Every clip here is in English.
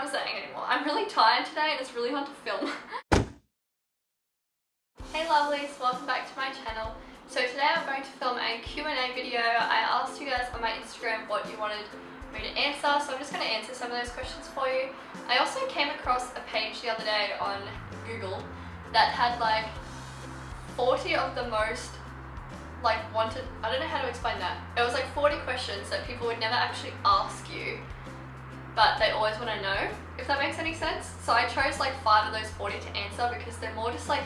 I'm saying anymore. I'm really tired today and it's really hard to film. Hey lovelies, welcome back to my channel. So today I'm going to film a Q&A video. I asked you guys on my Instagram what you wanted me to answer, so I'm just going to answer some of those questions for you. I also came across a page the other day on Google that had like 40 of the most wanted, I don't know how to explain that. It was like 40 questions that people would never actually ask you, but they always want to know, if that makes any sense. So I chose like 5 of those 40 to answer because they're more just like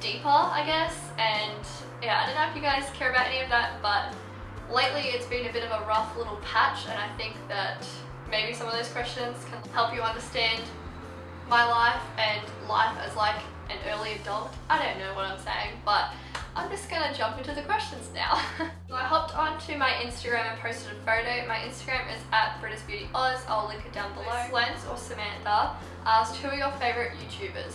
deeper, I guess. And yeah, I don't know if you guys care about any of that, but lately it's been a bit of a rough little patch, and I think that maybe some of those questions can help you understand my life and life as like an early adult. I don't know what I'm saying, but I'm just gonna jump into the questions now. So I hopped onto my Instagram and posted a photo. My Instagram is @BritishBeautyOz. I'll link it down below. Lens or Samantha asked, who are your favourite YouTubers?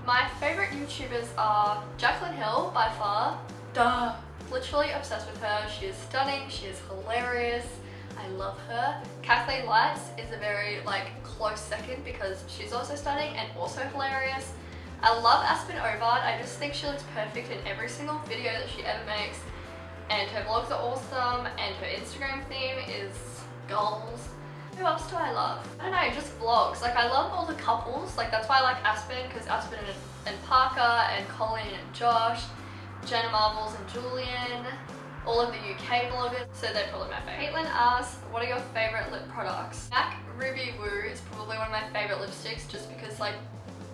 My favourite YouTubers are Jaclyn Hill, by far. Duh! Literally obsessed with her. She is stunning, she is hilarious. I love her. Kathleen Lights is a very close second because she's also stunning and also hilarious. I love Aspen Ovard. I just think she looks perfect in every single video that she ever makes, and her vlogs are awesome, and her Instagram theme is goals. Who else do I love? I don't know, just vlogs. I love all the couples. That's why I like Aspen, because Aspen and Parker and Colin and Josh, Jenna Marbles and Julian, all of the UK vloggers, so they're probably my favourite. Caitlin asks, what are your favourite lip products? MAC Ruby Woo is probably one of my favourite lipsticks, just because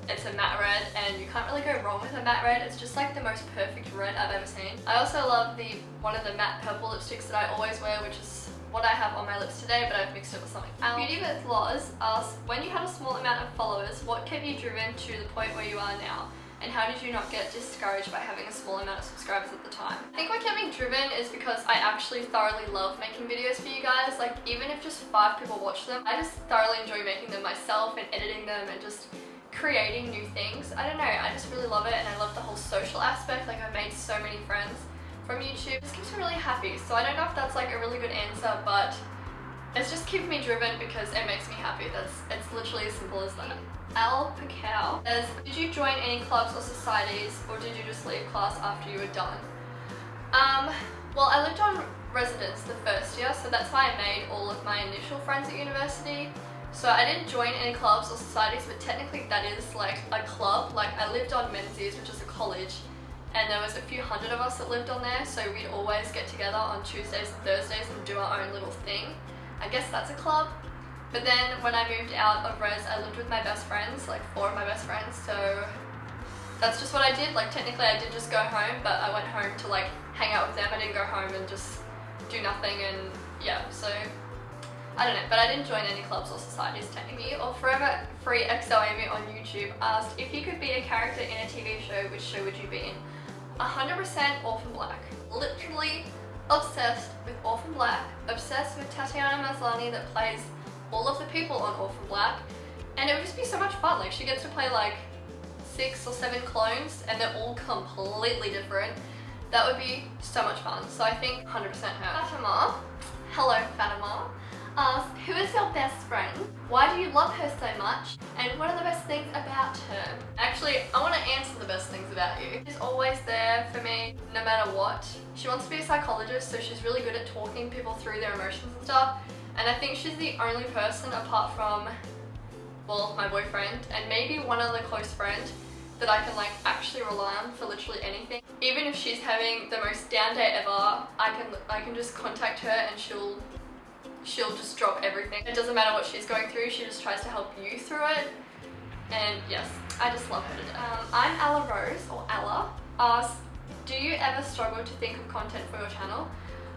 it's a matte red and you can't really go wrong with a matte red. It's just the most perfect red I've ever seen. I also love one of the matte purple lipsticks that I always wear, which is what I have on my lips today, but I've mixed it with something else. Beauty with Loz asks, when you had a small amount of followers, what kept you driven to the point where you are now? And how did you not get discouraged by having a small amount of subscribers at the time? I think what kept me driven is because I actually thoroughly love making videos for you guys. Even if just 5 people watch them, I just thoroughly enjoy making them myself and editing them and just creating new things. I don't know, I just really love it, and I love the whole social aspect. I've made so many friends from YouTube. It just keeps me really happy. So I don't know if that's a really good answer, but it's just keeping me driven because it makes me happy. It's literally as simple as that. Al Pacao says, did you join any clubs or societies, or did you just leave class after you were done? Well, I lived on residence the first year, so that's why I made all of my initial friends at university. So I didn't join any clubs or societies, but technically that is a club. I lived on Menzies, which is a college, and there was a few hundred of us that lived on there, so we'd always get together on Tuesdays and Thursdays and do our own little thing. I guess that's a club. But then when I moved out of res, I lived with my best friends, 4 of my best friends, so that's just what I did. Technically I did just go home, but I went home to hang out with them. I didn't go home and just do nothing, and yeah, so I don't know, but I didn't join any clubs or societies technically. Or Forever Free XOAV on YouTube asked, if you could be a character in a TV show, which show would you be in? 100% Orphan Black. Literally obsessed with Orphan Black, obsessed with Tatiana Maslany that plays all of the people on Orphan Black, and it would just be so much fun. She gets to play 6 or 7 clones, and they're all completely different. That would be so much fun. So I think 100% her. Fatima, hello Fatima, asks, who is your best friend? Why do you love her so much? And what are the best things about her? Actually, I want to answer the best things about you. She's always there for me, no matter what. She wants to be a psychologist, so she's really good at talking people through their emotions and stuff. And I think she's the only person apart from, well, my boyfriend and maybe one other close friend that I can actually rely on for literally anything. Even if she's having the most down day ever, I can just contact her and she'll just drop everything. It doesn't matter what she's going through, she just tries to help you through it. And yes, I just love her to death. I'm Ella Rose, or Ella, asks, do you ever struggle to think of content for your channel?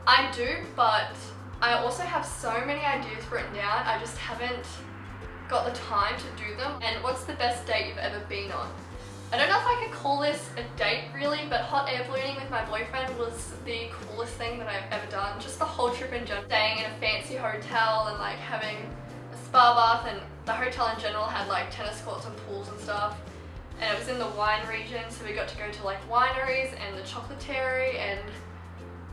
I do, but I also have so many ideas written down, I just haven't got the time to do them. And what's the best date you've ever been on? I don't know if I could call this a date really, but hot air ballooning with my boyfriend was the coolest thing that I've ever done. Just the whole trip in general. Staying in a fancy hotel and having a spa bath, and the hotel in general had tennis courts and pools and stuff. And it was in the wine region, so we got to go to wineries and the chocolaterie, and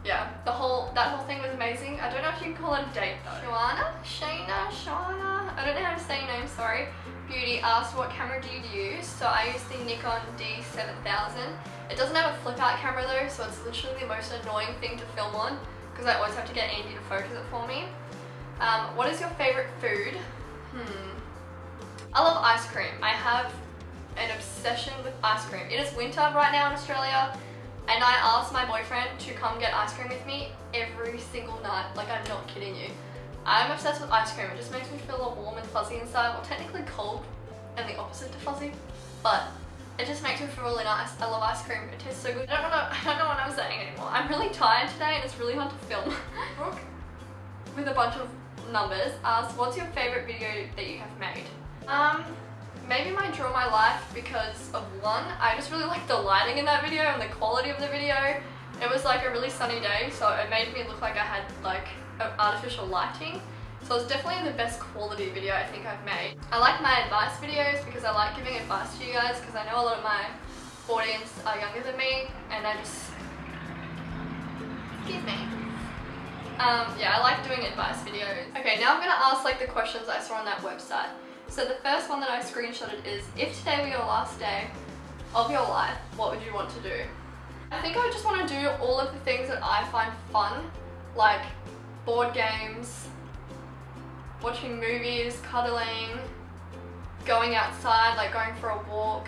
yeah, that whole thing was amazing. I don't know if you can call it a date though. Shawana? I don't know how to say your name, sorry. Beauty asked, what camera do you use? So I use the Nikon D7000. It doesn't have a flip out camera though, so it's literally the most annoying thing to film on because I always have to get Andy to focus it for me. What is your favourite food? I love ice cream. I have an obsession with ice cream. It is winter right now in Australia, and I asked my boyfriend to come get ice cream with me every single night. Like, I'm not kidding you. I'm obsessed with ice cream. It just makes me feel all warm and fuzzy inside. Well, technically cold and the opposite to fuzzy, but it just makes me feel really nice. I love ice cream. It tastes so good. I don't know what I'm saying anymore. I'm really tired today and it's really hard to film. Brooke, with a bunch of numbers, asked, what's your favourite video that you have made? Maybe my Draw My Life, because of one, I just really liked the lighting in that video and the quality of the video. It was like a really sunny day, so it made me look like I had like artificial lighting. So it's definitely the best quality video I think I've made. I like my advice videos because I like giving advice to you guys, because I know a lot of my audience are younger than me, and I just... Excuse me. Yeah, I like doing advice videos. Okay, now I'm gonna ask like the questions I saw on that website. So the first one that I screenshotted is, if today were your last day of your life, what would you want to do? I think I just want to do all of the things that I find fun, like board games, watching movies, cuddling, going outside, like going for a walk,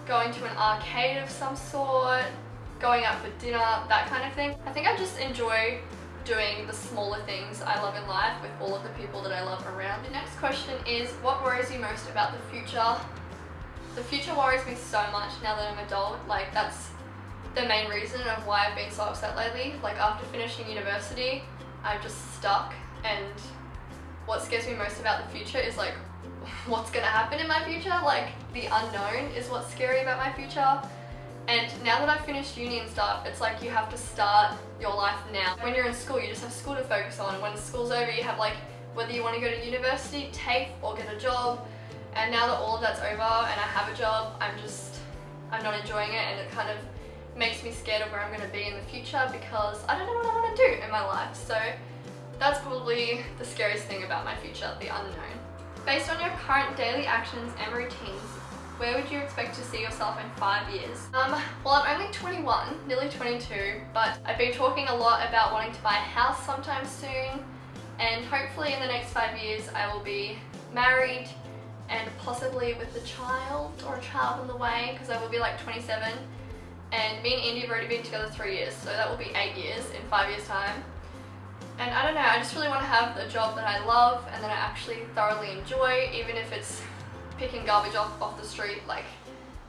going to an arcade of some sort, going out for dinner, that kind of thing. I think I just enjoy doing the smaller things I love in life with all of the people that I love around. The next question is, what worries you most about the future? The future worries me so much now that I'm an adult. Like, that's the main reason of why I've been so upset lately. Like, after finishing university, I'm just stuck, and what scares me most about the future is like, what's gonna happen in my future? Like, the unknown is what's scary about my future. And now that I've finished uni and stuff, it's like you have to start your life now. When you're in school, you just have school to focus on. When school's over, you have like, whether you want to go to university, TAFE, or get a job. And now that all of that's over and I have a job, I'm not enjoying it, and it kind of makes me scared of where I'm going to be in the future because I don't know what I want to do in my life. So that's probably the scariest thing about my future, the unknown. Based on your current daily actions and routines, where would you expect to see yourself in 5 years? Well, I'm only 21, nearly 22, but I've been talking a lot about wanting to buy a house sometime soon, and hopefully in the next 5 years I will be married and possibly with a child or a child on the way, because I will be like 27, and me and Andy have already been together 3 years, so that will be 8 years in 5 years time. And I don't know, I just really want to have a job that I love and that I actually thoroughly enjoy, even if it's picking garbage off the street. Like,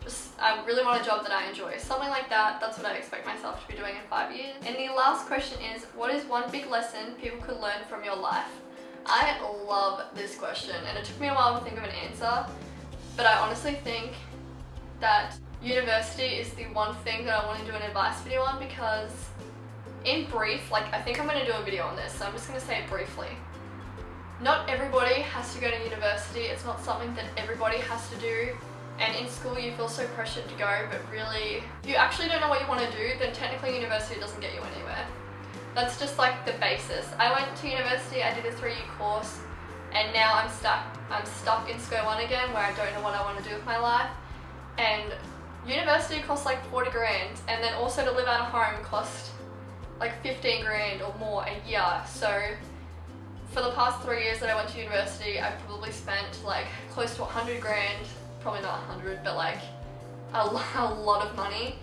just, I really want a job that I enjoy. Something like that, that's what I expect myself to be doing in 5 years. And the last question is, what is one big lesson people could learn from your life? I love this question, and it took me a while to think of an answer, but I honestly think that university is the one thing that I want to do an advice video on, because in brief, like, I think I'm going to do a video on this, so I'm just going to say it briefly. Not everybody has to go to university. It's not something that everybody has to do, and in school you feel so pressured to go, but really, if you actually don't know what you want to do, then technically university doesn't get you anywhere. That's just like the basis. I went to university, I did a 3-year course, and now I'm stuck in square one again, where I don't know what I want to do with my life. And university costs like 40 grand, and then also to live out of home cost like 15 grand or more a year. So for the past 3 years that I went to university, I've probably spent like close to 100 grand, probably not 100, but like a lot of money.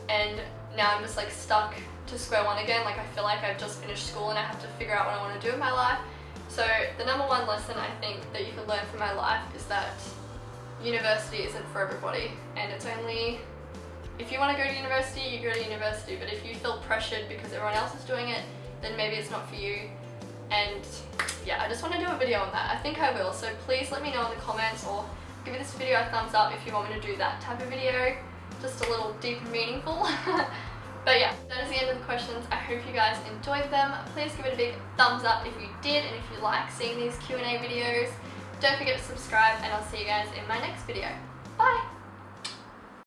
And now I'm just like stuck to square one again. Like, I feel like I've just finished school and I have to figure out what I want to do with my life. So the number one lesson I think that you can learn from my life is that university isn't for everybody, and it's only, if you want to go to university, you go to university, but if you feel pressured because everyone else is doing it, then maybe it's not for you. And yeah, I just want to do a video on that. I think I will, so please let me know in the comments, or give this video a thumbs up if you want me to do that type of video, just a little deep and meaningful. But yeah, that is the end of the questions. I hope you guys enjoyed them. Please give it a big thumbs up if you did, and if you like seeing these Q&A videos. Don't forget to subscribe, and I'll see you guys in my next video. Bye!